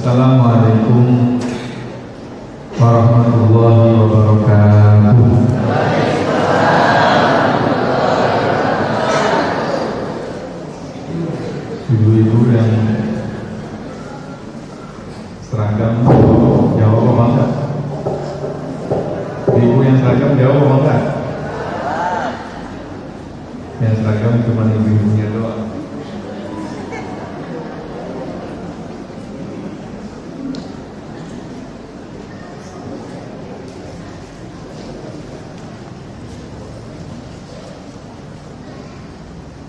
Assalamualaikum warahmatullahi wabarakatuh. Ibu-ibu yang seragam jawab apa enggak? Ibu yang seragam jawab apa enggak? Yang seragam cuma ibu-ibunya doang.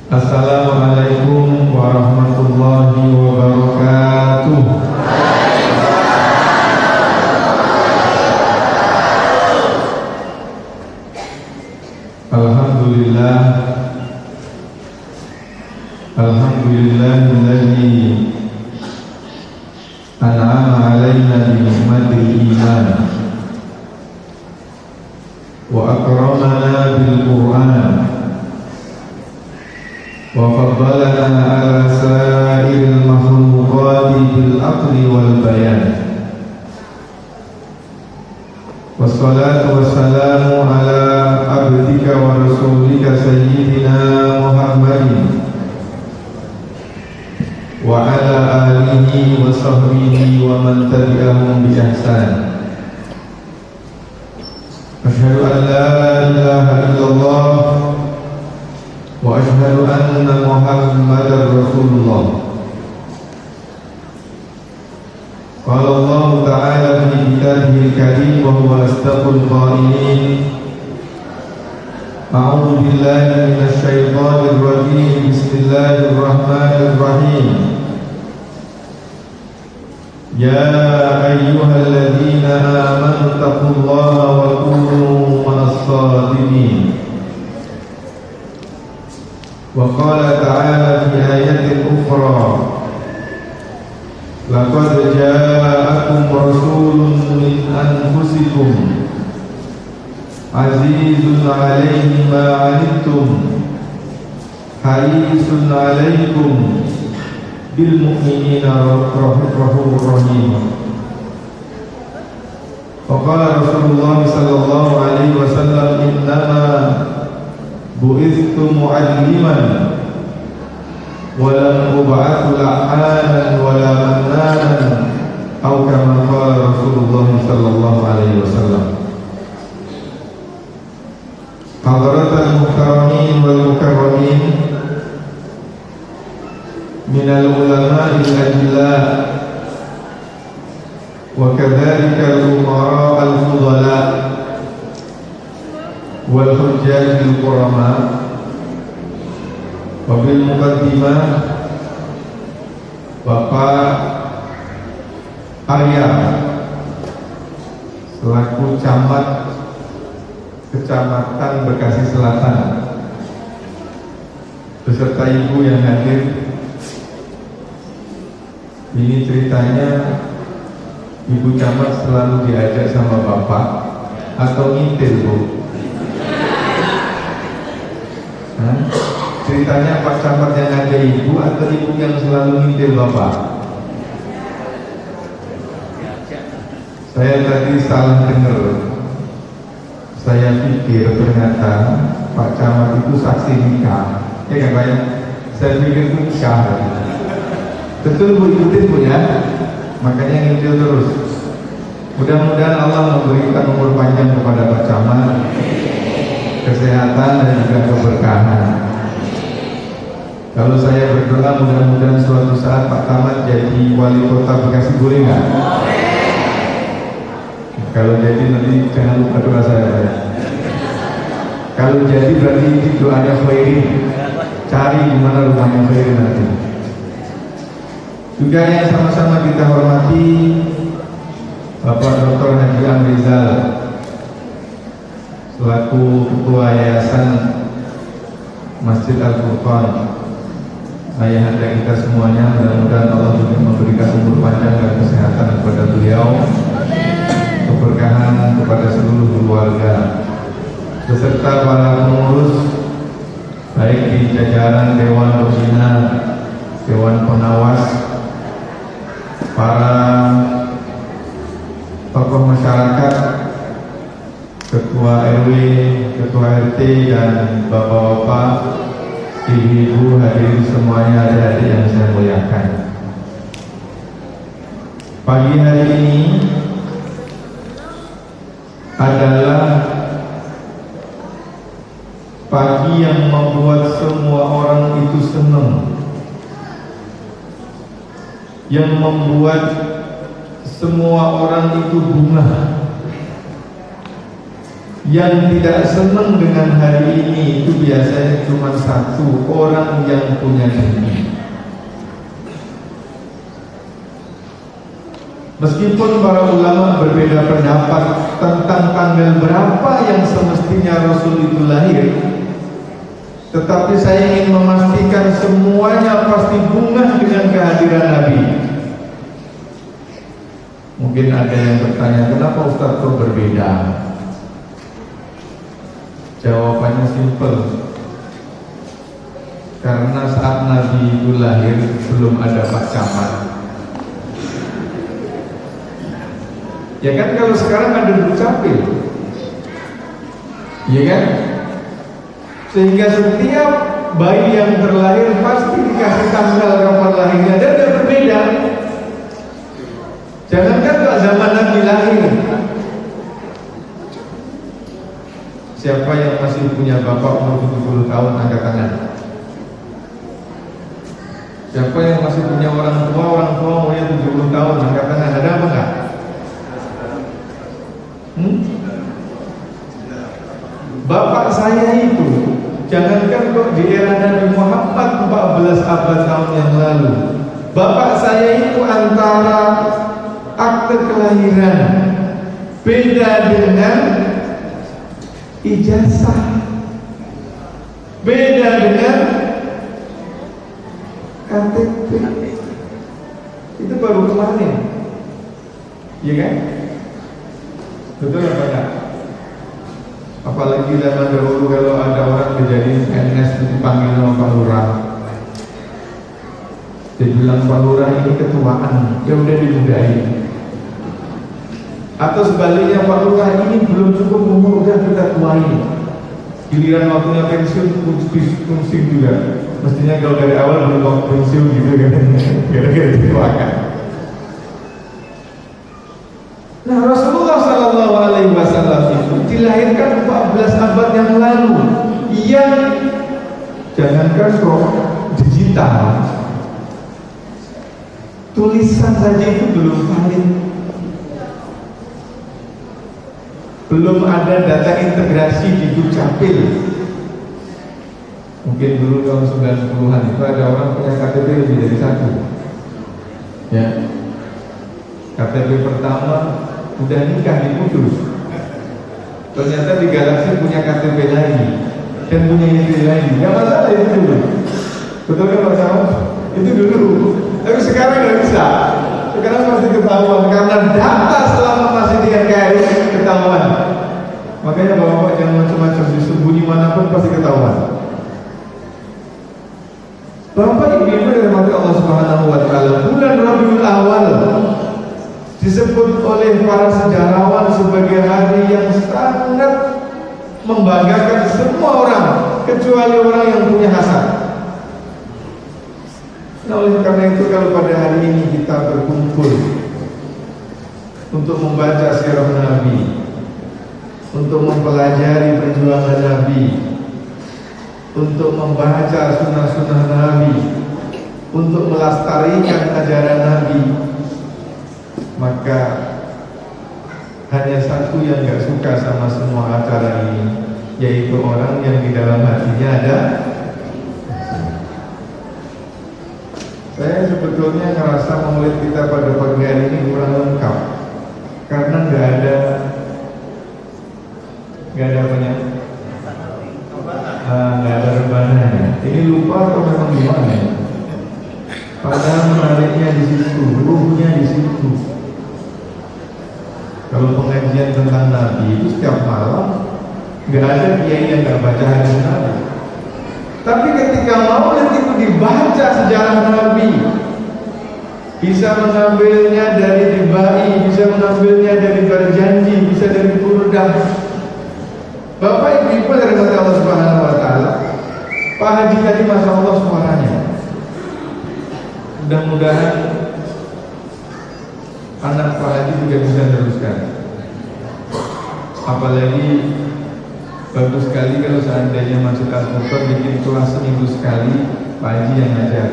Assalamualaikum warahmatullahi wabarakatuh. Alhamdulillah, alhamdulillahilladzi an'ama 'alaina bi ni'matil iman wa akramana bil Qur'an wa faddalana ala sa'iril makhluqati bil aqli wal bayan. Wassalatu wassalamu ala abdika wa rasulika sayyidina Muhammadin wa ala alihi wa sahbihi wa man tabi'ahum bi ihsan. Asyhadu an la ilaha illallah wa asyhadu anna Muhammadar Rasulullah. Qala Allah Ta'ala fi kitabihil karim wa huwa asdaqul qa'ilin. A'udzu billahi minasy syaithanir rajim. Bismillahirrahmanirrahim. Ya ayyuhalladzina amanu taqullaha wa kunu ma'as shadiqin. Wa qala ta'ala fi ayatin ukhra, laqad ja'akum rasulun min anfusikum azizun 'alaihi ma 'anittum harisun 'alaikum bil mu'minina rahimur rahim. Wa qala Rasulullah sallallahu alaihi wasallam, innama bu'ithtu mu'alliman wa lam ub'athu la'anan wa la mannanan, atau kama qala Rasulullah sallallahu alaihi wasallam. Hadratal muhtaramin wal mukarramin minal ulama'il ajilla wa kadzalika al-umara al-fudala wal hujjajil qurama. Wabil muqaddimah Bapak Arya selaku camat Kecamatan Bekasi Selatan beserta ibu yang hadir. Ini ceritanya ibu camat selalu diajak sama bapak atau ngintil, Bu? Ceritanya Pak Camat yang ada ibu atau ibu yang selalu ngintil bapak? Saya tadi salah dengar. Saya pikir ternyata Pak Camat itu saksi nikah. Ya kan Pak? Saya pikir itu nikah. Betul Bu, ikutin Bu ya. Makanya ngintil terus. Mudah-mudahan Allah memberikan umur panjang kepada Pak Camat, kesehatan dan juga keberkahan. Kalau saya berdoa mudah-mudahan suatu saat Pak Camat jadi wali kota Bekasi, boleh nggak? Kalau jadi nanti jangan lupa doa saya. Kalau jadi berarti itu doanya Khairi. Cari di mana rumahnya Khairi nanti. Juga yang sama-sama kita hormati Bapak Dr. Haji Amrizal selaku Ketua Yayasan Masjid Al-Furqan. Ayahanda kita semuanya, mudah-mudahan Allah juga memberikan umur panjang dan kesehatan kepada beliau, keberkahan kepada seluruh keluarga, beserta para pengurus baik di jajaran Dewan Pembina, Dewan Pengawas, para tokoh masyarakat, ketua RW, ketua RT, dan bapak-bapak, ibu-ibu, hadirin semuanya, adik-adik yang saya muliakan. Pagi hari ini adalah pagi yang membuat semua orang itu senang, yang membuat semua orang itu bunga. Yang tidak senang dengan hari ini itu biasanya cuma satu orang yang punya diri. Meskipun para ulama berbeda pendapat tentang tanggal berapa yang semestinya Rasul itu lahir, tetapi saya ingin memastikan semuanya pasti bunga dengan kehadiran Nabi. Mungkin ada yang bertanya, kenapa Ustaz kok berbeda? Jawabannya simpel. Karena saat Nabi itu lahir belum ada Pak Camat. Ya kan, kalau sekarang ada Dukcapil, ya kan? Sehingga setiap bayi yang terlahir pasti dikasih tanggal kapan lahirnya, dan tidak berbeda. Jangankan kalau zaman Nabi lahir. Siapa yang masih punya bapak umur 70 tahun angkat tangan? Siapa yang masih punya orang tua umurnya 70 tahun angkat tangan? Ada apa enggak? Bapak saya itu, jangankan kok di era Nabi Muhammad 14 abad tahun yang lalu, bapak saya itu antara akte kelahiran beda dengan ijazah, beda dengan KTP. Itu baru kemarin, ya kan? Betul apa enggak? Apalagi zaman dahulu kalau ada orang kejadian PNS dipanggil sama Pak Lurah, dia bilang, Pak Lurah ini ketuaan, ya udah dimudahin. Atau sebaliknya, Pak Lurah ini belum cukup umur, udah kita tuain. Giliran waktunya pensiun, pusing juga. Mestinya kalau dari awal belum waktu pensiun gitu kan, gara-gara dituakan. Nah, Rasulullah Sallallahu Alaihi Wasallam itu dilahirkan 14 abad yang lalu, yang jangankan kok digital, tulisan saja itu belum valid. Belum ada data integrasi di Dukcapil. Mungkin dulu tahun 90-an itu ada orang punya KTP lebih dari satu. Ya, KTP pertama udah nikah diputus. Ternyata di Galaxy punya KTP lagi dan punya istri lagi. Gak masalah itu dulu. Betul kan Pak Camat? Itu dulu. Tapi sekarang nggak bisa. Sekarang masih ketahuan karena data selama masih di NKRI ketahuan. Makanya bapak jangan macam-macam, disembunyi manapun pasti ketahuan. Bapak ibu dari mati Allah Subhanahu Wa Taala, bulan Rabiul Awal disebut oleh para sejarawan sebagai hari yang sangat membanggakan semua orang, kecuali orang yang punya hasad. Nah, oleh karena itu kalau pada hari ini kita berkumpul untuk membaca sirah Nabi, untuk mempelajari perjuangan Nabi, untuk membaca sunnah-sunnah Nabi, untuk melestarikan ajaran Nabi, maka hanya satu yang gak suka sama semua acara ini, yaitu orang yang di dalam hatinya ada. Saya sebetulnya ngerasa maulid kita pada pagi hari ini kurang lengkap, karena nggak ada apanya, nggak ada rebananya. Ini lupa atau memang gimana? Padahal menariknya di situ, ruhnya di situ. Kalau pengajian tentang Nabi itu setiap malam nggak ada kiai yang nggak baca hadis Nabi. Tapi ketika maulid itu dibaca sejarah Nabi, bisa mengambilnya dari dibai, bisa mengambilnya dari berjanji, bisa dari burdah. Bapak Ibu dari Allah Subhanahu Wa Taala, Pak Haji tadi masya Allah suaranya. Mudah-mudahan anak Pak Haji juga bisa teruskan. Apalagi bagus sekali kalau seandainya masuk Al-Quran bikin kelas seminggu sekali Pak Haji yang ngajar.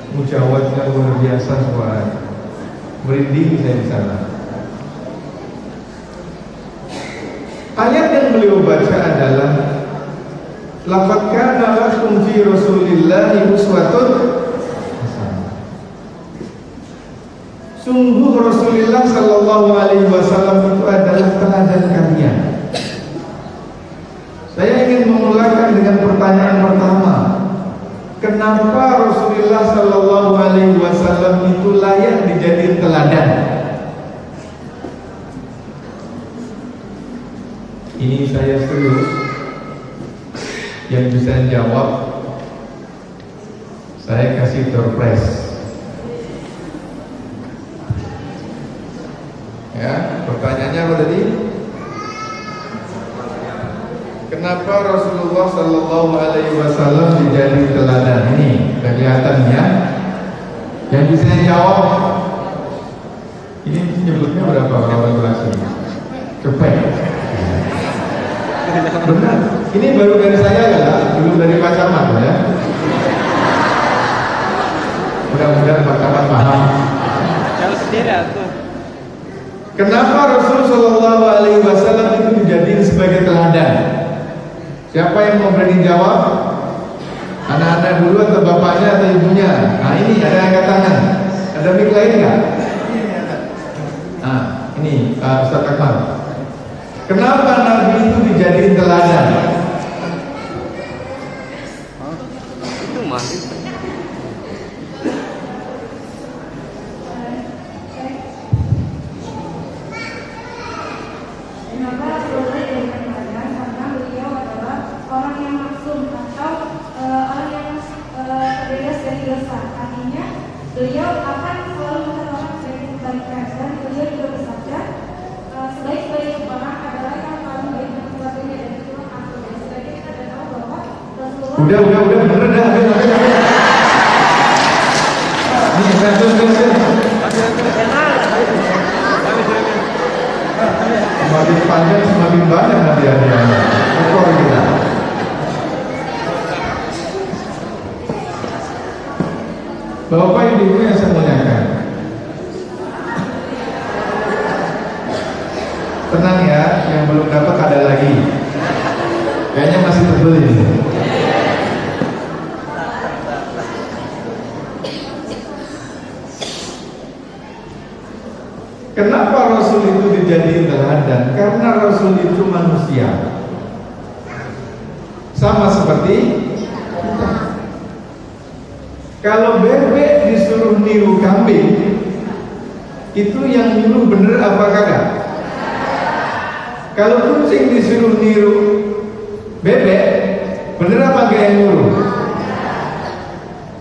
Mujawadnya luar biasa suara, merinding saya di sana. Ayat yang beliau baca adalah laqad kana lakum fi Rasulillahi uswatun hasanah. Sungguh Rasulullah sallallahu alaihi wasallam itu adalah teladan kalian. Saya ingin memulakan dengan pertanyaan pertama. Kenapa Rasulullah sallallahu alaihi wasallam itu layak dijadiin teladan? Ini saya serius. Yang bisa jawab saya kasih door prize. Ya, pertanyaannya apa tadi? Kenapa Rasulullah Sallallahu Alaihi Wasallam dijadi teladan? Ini kelihatan ya. Yang bisa jawab, ini nyebutnya berapa orang berhasil? Cepet. Benar. Ini baru dari saya ya, belum dari Pak Camat ya. Mudah-mudahan Pak Camat paham. Kalau tidak tuh. Kenapa Rasul Sallallahu Alaihi Wasallam itu dijadiin sebagai teladan? Siapa yang mau berani jawab? Anak-anak dulu atau bapaknya atau ibunya? Nah ini ada yang angkat tangan. Ada mic lain nggak? Nah ini Ustaz Akmal. Kenapa Nabi itu dijadiin teladan? Itu mah. Beliau akan selalu mengatakan sebagai kebaikan dan beliau juga bersabda sebaik-baik orang adalah yang paling baik dan sesuatunya dan itu aku dan sebagai kita sudah tahu bahwa Rasulullah Udah bener dah. Nih semakin panjang semakin banyak hadiah-hadiahnya. Rekor kita. Bapak Ibu yang saya muliakan, tenang ya, yang belum dapat ada lagi. Kayaknya masih tebel ini. Kenapa Rasul itu dijadiin teladan? Karena Rasul itu manusia, sama seperti kita. Kalau bebek disuruh niru kambing, itu yang nyuruh bener apa kagak? Kalau kucing disuruh niru bebek, bener apa kagak yang nyuruh?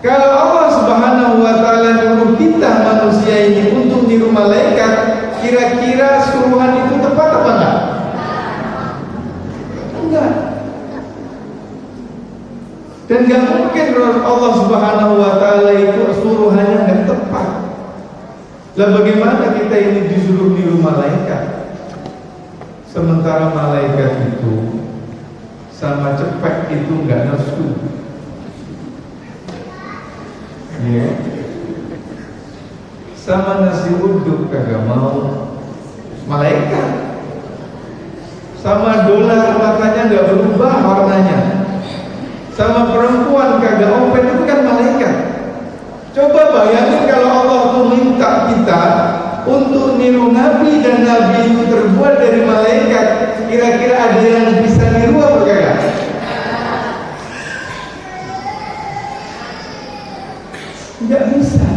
Kalau Allah Subhanahu Wa Taala nyuruh kita manusia ini untuk niru malaikat, kira-kira suruhan itu tepat apa enggak? Enggak. Dan gak mungkin Allah Subhanahu Wa Taala itu suruhannya gak tepat. Lah bagaimana kita ini disuruh niru malaikat? Sementara malaikat itu sama cepet itu gak nafsu. Ya. Sama nasi uduk kagak mau. Malaikat. Sama dolar matanya gak berubah warnanya. Sama perempuan kagak open itu kan malaikat. Coba bayangin kalau Allah tuh minta kita untuk niru Nabi dan Nabi itu terbuat dari malaikat, kira-kira ada yang bisa niru apa kagak? Nggak bisa.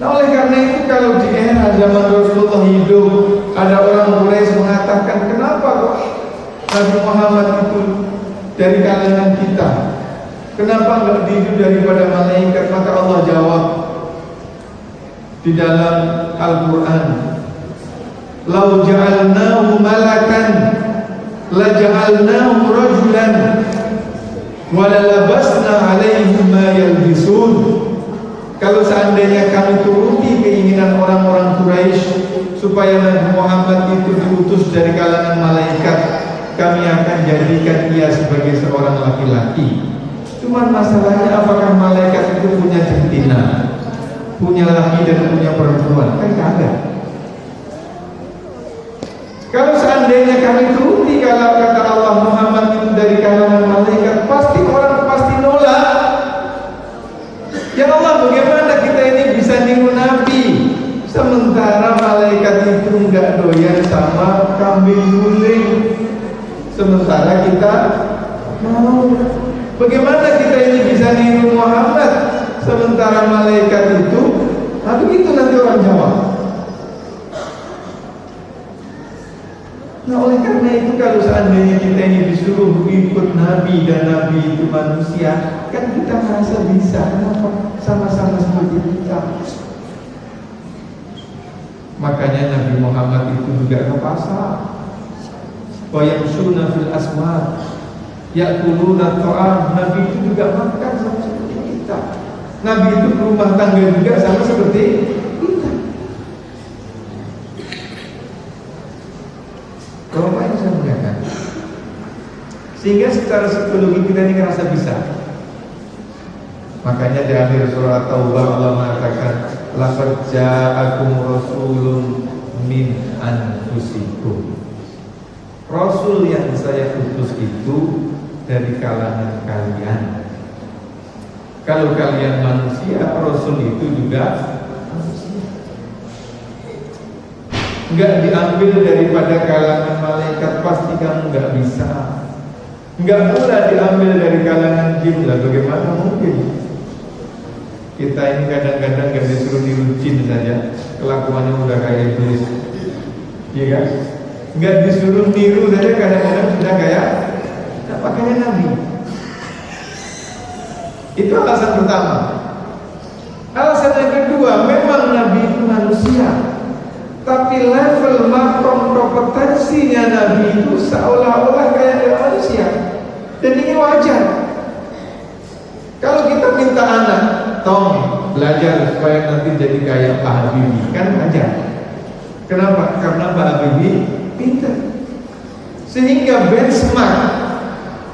Nah oleh karena itu kalau di era zaman Rasulullah hidup, ada orang Quraisy mengatakan kenapa kok Nabi Muhammad itu dari kalangan kita, kenapa enggak dihidup daripada malaikat? Maka Allah jawab, di dalam Al-Quran, "Lau ja'alnahu malakan la ja'alnahu rajulan wa lalabasna 'alaihim ma yalbisun." Kalau seandainya kami turuti keinginan orang-orang Quraisy supaya Nabi Muhammad itu diutus dari kalangan malaikat, kami akan jadikan ia sebagai seorang laki-laki. Cuman masalahnya, apakah malaikat itu punya jantina, punya laki dan punya perempuan? Kan tidak ada. Kalau seandainya kami turuti kalau kata Allah Muhammad itu dari kalangan malaikat, pasti orang pasti nolak. Ya Allah, bagaimana kita ini bisa niru Nabi, sementara malaikat itu enggak doyan sama kambing guling, sementara kita mau. Bagaimana kita ini bisa niru Muhammad, sementara malaikat itu, nah begitu nanti orang jawab. Nah oleh karena itu, kalau seandainya kita ini disuruh ikut Nabi dan Nabi itu manusia, kan kita merasa bisa. Kenapa? Sama-sama seperti kita. Makanya Nabi Muhammad itu juga ke pasar, wa yamshuna fil aswaq ya'kuluna ta'am. Nabi itu juga makan sama seperti kita. Nabi itu rumah tangga juga sama seperti kita. Kalau apa yang saya mengatakan, sehingga secara psikologi kita ini merasa bisa. Makanya di akhir surah Taubah Allah mengatakan, "Laqad ja'akum rasulun min anfusikum." Rasul yang saya utus itu dari kalangan kalian. Kalau kalian manusia, Rasul itu juga manusia. Enggak diambil daripada kalangan malaikat, pasti kamu enggak bisa. Enggak pula diambil dari kalangan jin lah, bagaimana mungkin? Kita ini kadang-kadang enggak disuruh niru jin saja, kelakuannya udah kayak iblis. Iya kan? Enggak disuruh niru saja kadang-kadang sudah kayak pakainya Nabi. Itu alasan pertama. Alasan yang kedua, memang Nabi itu manusia, tapi level makom kompetensinya Nabi itu seolah-olah kayak dia manusia. Dan ini wajar. Kalau kita minta anak, tolong belajar supaya nanti jadi kayak Pak Habibie, kan wajar. Kenapa? Karena Pak Habibie pintar. Sehingga benchmark,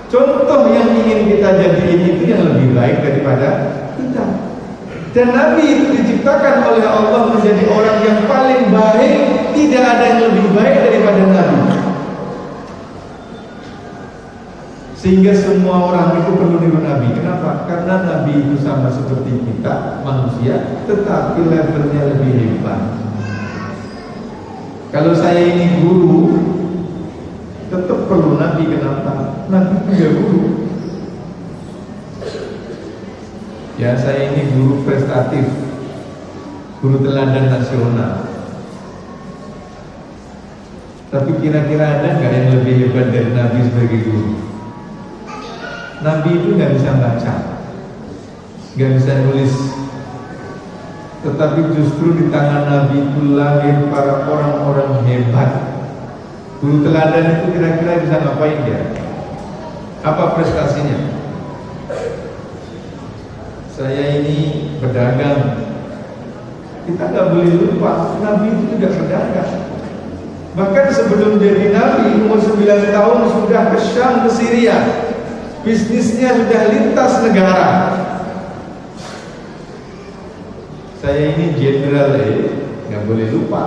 contoh yang ingin kita jadiin itu yang lebih baik daripada kita. Dan Nabi itu diciptakan oleh Allah menjadi orang yang paling baik. Tidak ada yang lebih baik daripada Nabi. Sehingga semua orang itu perlu niru Nabi. Kenapa? Karena Nabi itu sama seperti kita, manusia, tetapi levelnya lebih hebat. Kalau saya ini guru, tetap perlu Nabi. Kenapa? Nabi punya guru. Ya, saya ini guru prestatif, guru teladan nasional. Tapi kira-kira ada nggak yang lebih hebat dari Nabi sebagai guru? Nabi itu nggak bisa baca, nggak bisa nulis, tetapi justru di tangan Nabi itu lahir para orang-orang hebat. Guru teladan itu kira-kira bisa ngapain dia? Apa prestasinya? Saya ini berdagang. Kita nggak boleh lupa, Nabi itu juga berdagang. Bahkan sebelum jadi Nabi, umur 9 tahun sudah ke Syam, ke Syria. Bisnisnya sudah lintas negara. Saya ini jenderal, nggak boleh lupa.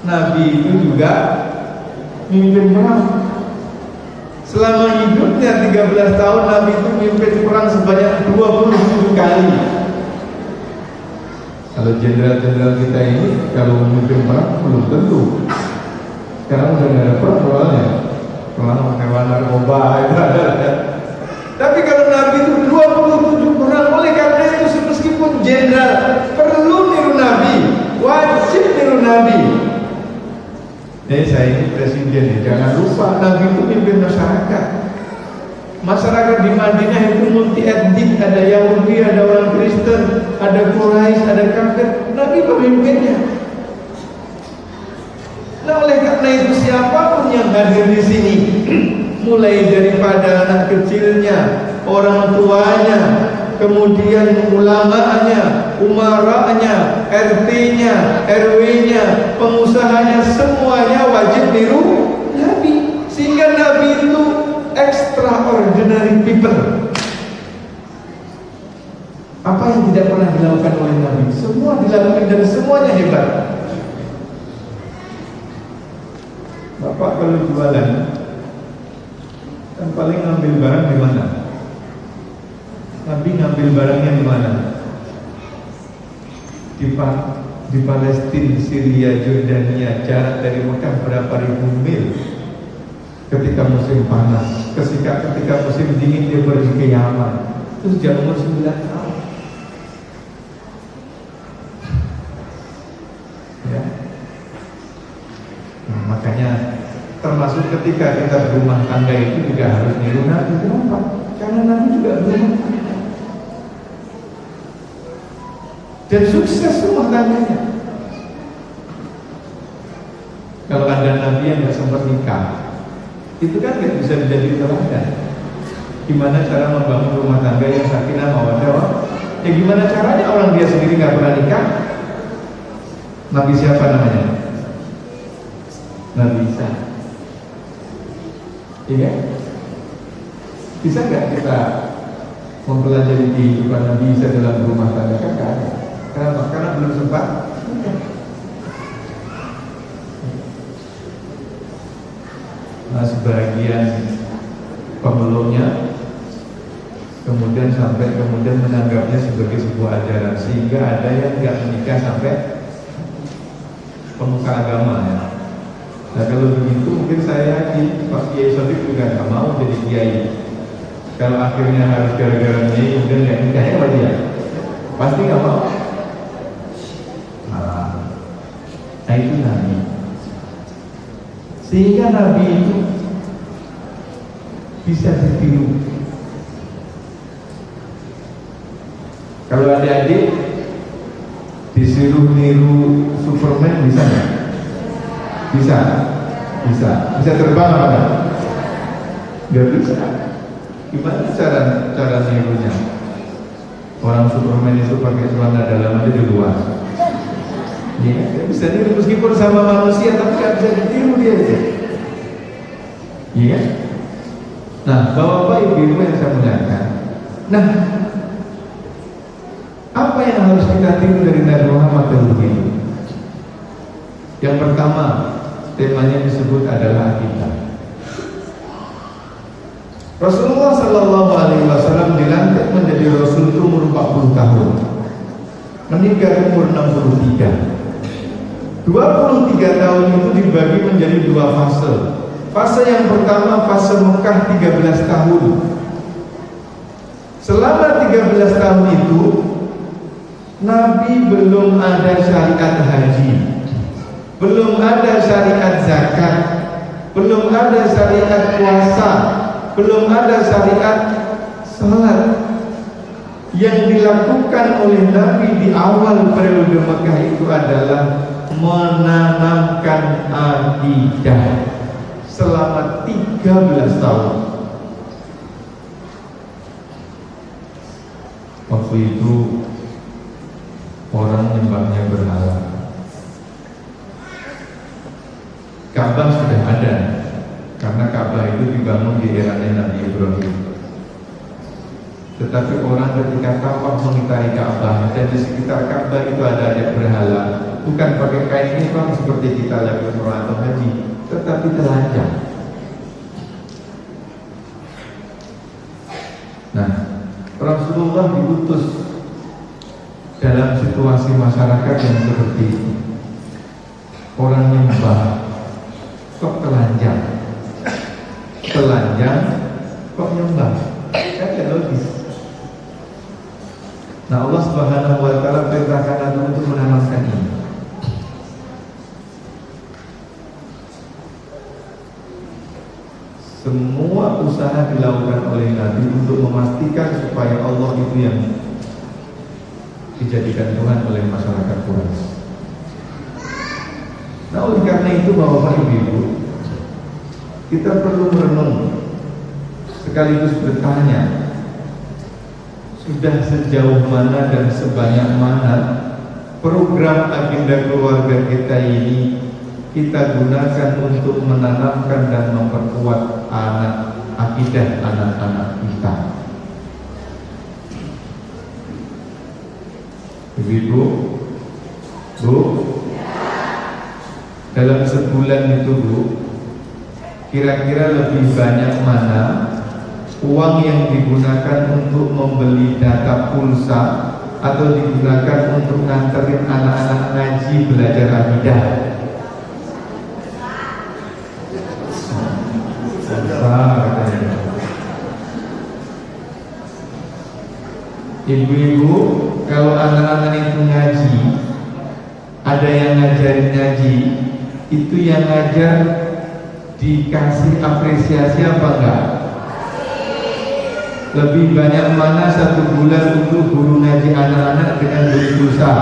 Nabi itu juga mimpin perang. Selama hidupnya 13 tahun Nabi itu mimpin perang sebanyak 27 kali. Kalau jenderal-jenderal kita ini kalau memimpin perang belum tentu. Sekarang udah nggak ada perang soalnya, perang hewan narkoba itu ada. Tapi kalau Nabi itu 27 perang, oleh karena itu meskipun jenderal perlu niru Nabi, wajib niru Nabi. Saya ini presiden, jangan lupa Nabi itu mimpin masyarakat. Masyarakat di Madinah itu multi etnik, ada Yahudi, ada orang Kristen, ada Quraisy, ada kafir. Nabi pemimpinnya. Nah, oleh karena itu siapapun yang hadir di sini, mulai daripada anak kecilnya, orang tuanya, kemudian ulamanya, umaranya, RT-nya, RW-nya, pengusahanya, semuanya wajib niru Nabi. Sehingga Nabi itu extraordinary people. Apa yang tidak pernah dilakukan oleh Nabi, semua dilakukan dan semuanya hebat. Bapak kalau jualan kan paling ngambil barang di mana? Nabi ngambil barangnya di mana? Di Palestina, Syria, Jordania, jarak dari Mekah berapa ribu mil. Ketika musim panas, ketika musim dingin dia pergi ke Yaman. Terus dia umur 9 tahun. Ya. Nah, makanya termasuk ketika kita berumah tangga itu juga harus niru Nabi. Kenapa? Karena Nabi juga berumah tangga dan sukses rumah tangganya. Kalau ada Nabi yang nggak sempat nikah, itu kan nggak bisa menjadi teladan. Gimana cara membangun rumah tangga yang sakinah mawaddah? Ya gimana caranya orang dia sendiri nggak pernah nikah? Nabi siapa namanya? Nabi Isa. Iya? Bisa nggak kita mempelajari kehidupan Nabi Isa dalam rumah tangga? Kan nggak ada. Kenapa? Karena belum sempat. Nah, sebagian pemeluknya kemudian menganggapnya sebagai sebuah ajaran, sehingga ada yang nggak menikah sampai pemuka agama ya. Nah, kalau begitu mungkin saya yakin Pak Kiai Sodik juga nggak mau jadi kiai. Kalau akhirnya harus gara-gara kiai kemudian nggak nikah ya Pak dia, pasti nggak mau. Nah itu Nabi. Sehingga Nabi itu bisa ditiru. Kalau adik-adik disuruh niru Superman bisa nggak? Bisa terbang apa enggak? Nggak bisa. Gimana cara nirunya? Orang Superman itu pakai celana dalam aja di luar. Ya, bisa niru meskipun sama manusia, tapi nggak bisa ditiru dia aja. Iya. Nah, bapak ibu yang saya muliakan. Nah, apa yang harus kita tiru dari Nabi Muhammad SAW? Yang pertama, temanya disebut adalah akidah. Rasulullah Sallallahu Alaihi Wasallam dilantik menjadi Rasul itu umur 40 tahun, meninggal umur 63. 23 tahun itu dibagi menjadi dua fase. Fase yang pertama, fase Mekah 13 tahun. Selama 13 tahun itu Nabi belum ada syariat haji, belum ada syariat zakat, belum ada syariat puasa, belum ada syariat salat. Yang dilakukan oleh Nabi di awal periode Mekah itu adalah menanamkan akidah selama 13 tahun. Waktu itu orang nyembahnya berhala. Ka'bah sudah ada, karena Ka'bah itu dibangun di era Nabi Ibrahim. Tetapi orang ketika tawaf mengitari Ka'bah dan di sekitar Ka'bah itu ada berhala, bukan pakai kain ihram seperti kita lagi umrah atau haji, tetapi telanjang. Nah, Rasulullah diutus dalam situasi masyarakat yang seperti itu. Orang nyembah kok telanjang, kok nyembah, kan tidak logis. Nah, Allah Subhanahu wa Ta'ala perintahkan Nabi untuk menanamkan ini. semua usaha dilakukan oleh Nabi untuk memastikan supaya Allah itu yang dijadikan Tuhan oleh masyarakat Quraisy. Nah, oleh karena itu Bapak Ibu, kita perlu merenung sekaligus bertanya, sudah sejauh mana dan sebanyak mana program agenda keluarga kita ini kita gunakan untuk menanamkan dan memperkuat akidah anak-anak kita. Ibu, Bu, dalam sebulan itu Bu, kira-kira lebih banyak mana uang yang digunakan untuk membeli data pulsa atau digunakan untuk nganterin anak-anak ngaji belajar akidah? Ibu-ibu, kalau anak-anak itu ngaji, ada yang ngajarin ngaji, itu yang ngajar dikasih apresiasi apa enggak? Lebih banyak mana satu bulan untuk guru ngaji anak-anak dengan beri pulsa?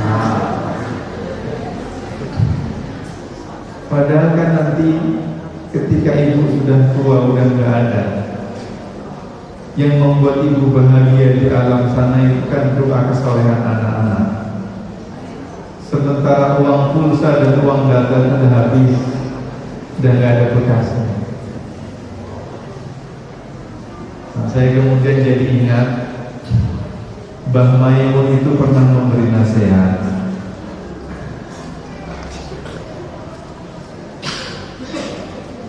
Nah, padahal kan nanti ketika ibu sudah tua, udah nggak ada, yang membuat ibu bahagia di alam sana itu kan doa kesolehan anak-anak. Sementara uang pulsa dan uang data sudah habis, udah nggak ada bekasnya. Nah, saya kemudian jadi ingat Mbah Maimun itu pernah memberi nasihat.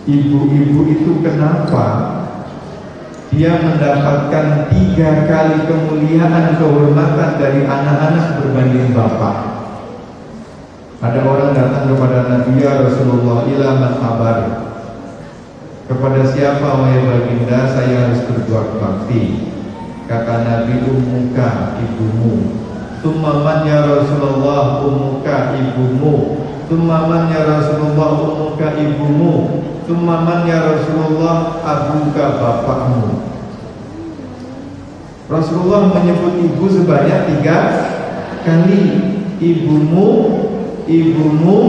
Ibu-ibu itu kenapa dia mendapatkan 3 kali kemuliaan kehormatan dari anak-anak berbanding bapak? Ada orang datang kepada Nabi, ya Rasulullah, ila man khabar, kepada siapa wahai baginda saya harus berbuat bakti? Kata Nabi, ummuka, ibumu. Tummaman ya Rasulullah, ummuka, ibumu. Tummaman ya Rasulullah, ummuka, ibumu. Tummaman ya Rasulullah, abuka, bapakmu. Rasulullah menyebut ibu sebanyak 3 kali. Ibumu, ibumu,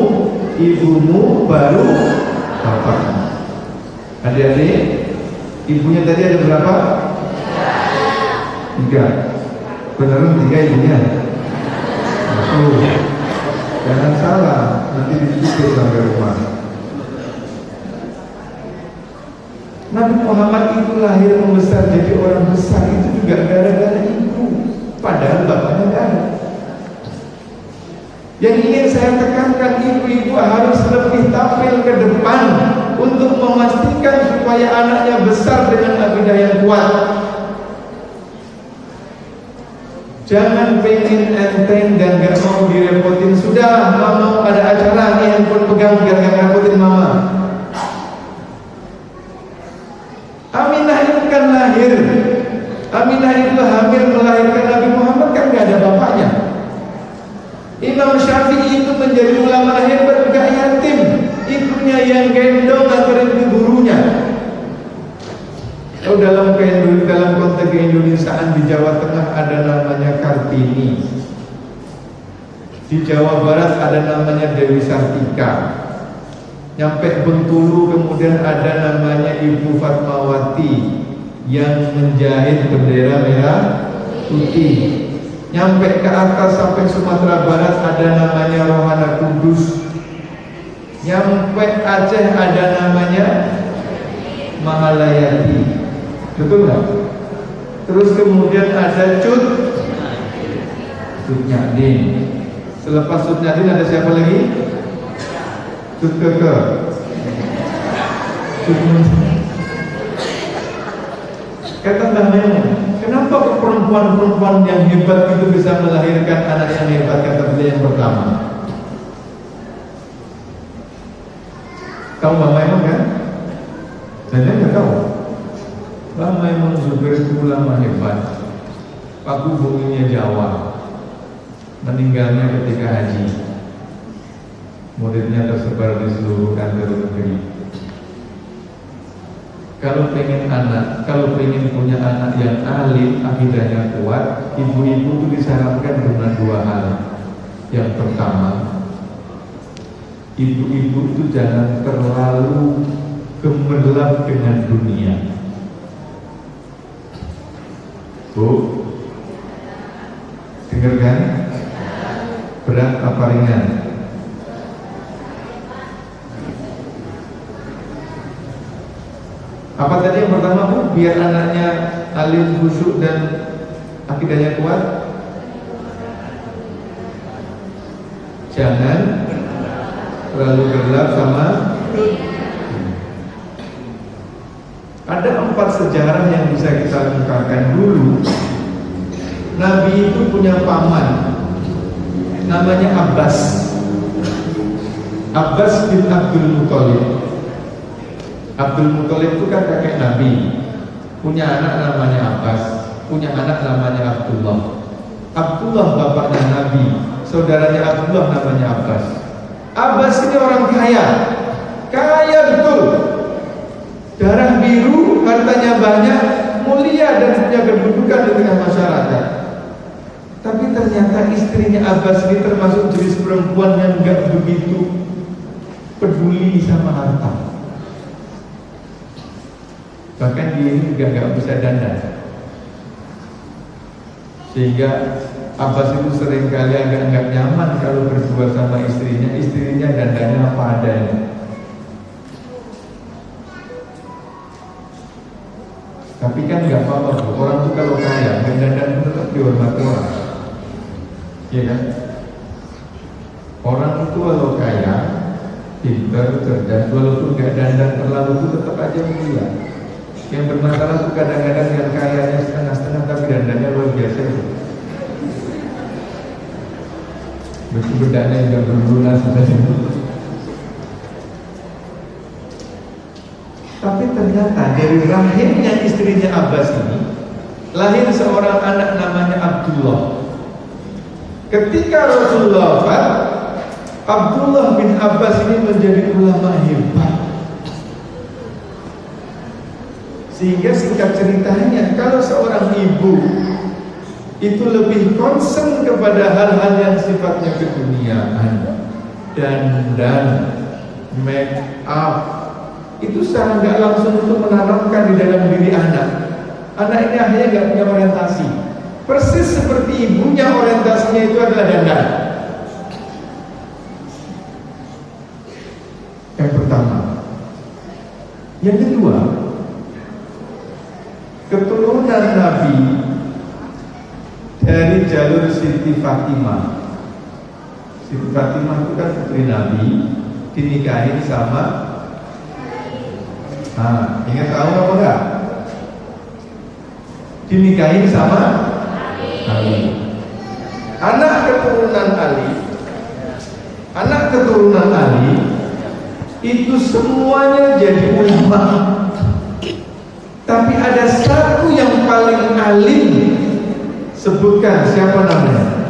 ibumu, baru bapakmu. Adik-adik, ibunya tadi ada berapa? 3. Beneran 3 ibunya? Jangan salah, nanti ditutup sampai rumah. Nabi Muhammad itu lahir membesar jadi orang besar itu juga gara-gara ibu, padahal bapaknya tidak ada. Yang ingin saya tekankan, ibu-ibu harus lebih tampil ke depan untuk memastikan supaya anaknya besar dengan akidah yang kuat. Jangan pengen enteng dan gak mau direpotin. Sudah, mau ada acara nih, handphone pegang biar gak ngerepotin mama. Aminah itu kan lahir, Aminah itu hamil melahirkan Nabi Muhammad, kan gak ada bapaknya. Imam Syafi'i itu menjadi ulama hebat, gak yatim, ibunya yang gendong antarin ibu gurunya. Oh, dalam konteks keindonesiaan di Jawa Tengah ada namanya Kartini, di Jawa Barat ada namanya Dewi Sartika, nyampe Bengkulu kemudian ada namanya Ibu Fatmawati yang menjahit bendera merah putih. Nyampe ke atas sampai Sumatera Barat ada namanya Rohana Kudus. Nyampe Aceh ada namanya Mahalayati. Betul nggak? Terus kemudian ada Cut Nyadin. Selepas Cut Nyadin ada siapa lagi? Cut Keke. Kata Mbah Maimun, kenapa perempuan-perempuan yang hebat itu bisa melahirkan anak yang hebat? Kata beliau yang pertama. Tahu Mbah Maimun kan? Saya nggak tahu. Mbah Maimun Zubair itu ulama hebat. Paku buminya Jawa. Meninggalnya ketika haji. Muridnya tersebar di seluruh kantor negeri. Kalau pengen punya anak yang alim, akidahnya kuat, ibu-ibu itu disarankan dengan dua hal. Yang pertama, ibu-ibu itu jangan terlalu gemerlap dengan dunia. Bu, dengar kan? Berat apa ringan? Apa tadi yang pertama, Bu? Biar anaknya alim, khusyuk dan akidahnya kuat. Jangan terlalu gelap sama. Ada 4 sejarah yang bisa kita lakukan. Dulu Nabi itu punya paman namanya Abbas bin Abdul Muthalib. Abdul Muthalib itu kan kakek Nabi, punya anak namanya Abbas, punya anak namanya Abdullah. Abdullah bapaknya Nabi, saudaranya Abdullah namanya Abbas. Abbas ini orang kaya, kaya betul, darah biru, hartanya banyak, mulia dan punya kedudukan di tengah masyarakat. Tapi ternyata istrinya Abbas ini termasuk jenis perempuan yang enggak begitu peduli sama harta. Bahkan dia ini enggak bisa dandan. Sehingga Abbas itu seringkali agak enggak nyaman kalau berdua sama istrinya dandannya apa adanya. Tapi kan nggak apa-apa, orang tuh kalau kaya, dandan tetap dihormati orang, iya kan? Orang itu kalau kaya, pintar, cerdas, walaupun nggak dandan terlalu itu tetap aja mulia. Yang bermasalah tuh kadang-kadang yang kayanya setengah-setengah tapi dandannya luar biasa itu. Bedanya yang berlunas itu. Tapi ternyata dari rahimnya istrinya Abbas ini lahir seorang anak namanya Abdullah. Ketika Rasulullah wafat, Abdullah bin Abbas ini menjadi ulama hebat. Sehingga singkat ceritanya, kalau seorang ibu itu lebih concern kepada hal-hal yang sifatnya keduniaan, dandan, make up, itu secara nggak langsung untuk menanamkan di dalam diri anak. Anak ini akhirnya nggak punya orientasi. Persis seperti ibunya, orientasinya itu adalah dandan. Yang pertama. Yang kedua, keturunan Nabi dari jalur Siti Fatimah. Siti Fatimah itu kan putri Nabi, dinikahin sama ingat tahu apa enggak? Dinikahin sama Ali. Anak keturunan Ali itu semuanya jadi ulama. Tapi ada satu yang paling alim. Sebutkan siapa namanya?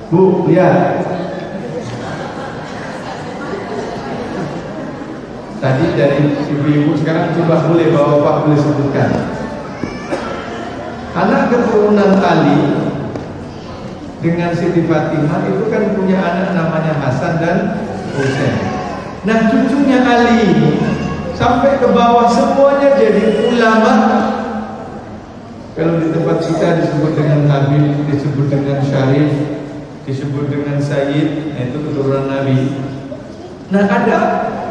Bu, lihat. Tadi dari ibu-ibu, sekarang coba boleh bapak boleh sebutkan. Anak keturunan Ali dengan Siti Fatimah itu kan punya anak namanya Hasan dan Husain. Nah, cucunya Ali sampai ke bawah semuanya jadi ulama. Kalau di tempat kita disebut dengan Habib, disebut dengan Syarif, disebut dengan Sayyid, itu keturunan Nabi. Nah, ada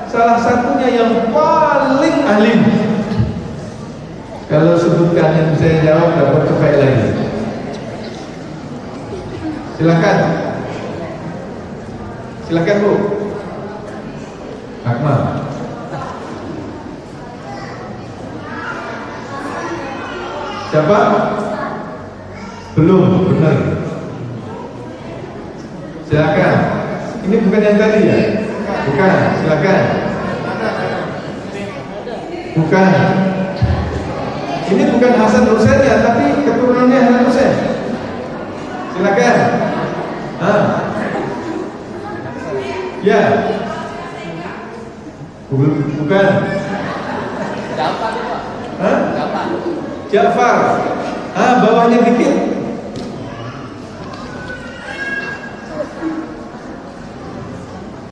salah satunya yang paling alim. Kalau sebutkan yang saya jawab dapat cepat lagi. Silakan. Silakan Bu. Akmal. Siapa? Belum, benar. Silakan. Ini bukan yang tadi ya? Bukan, silakan. Bukan. Ini bukan Hasan Husain ya, tapi keturunannya Hasan Husain. Silakan. Ya. Bukan. Ja'far. Bawahnya dikit.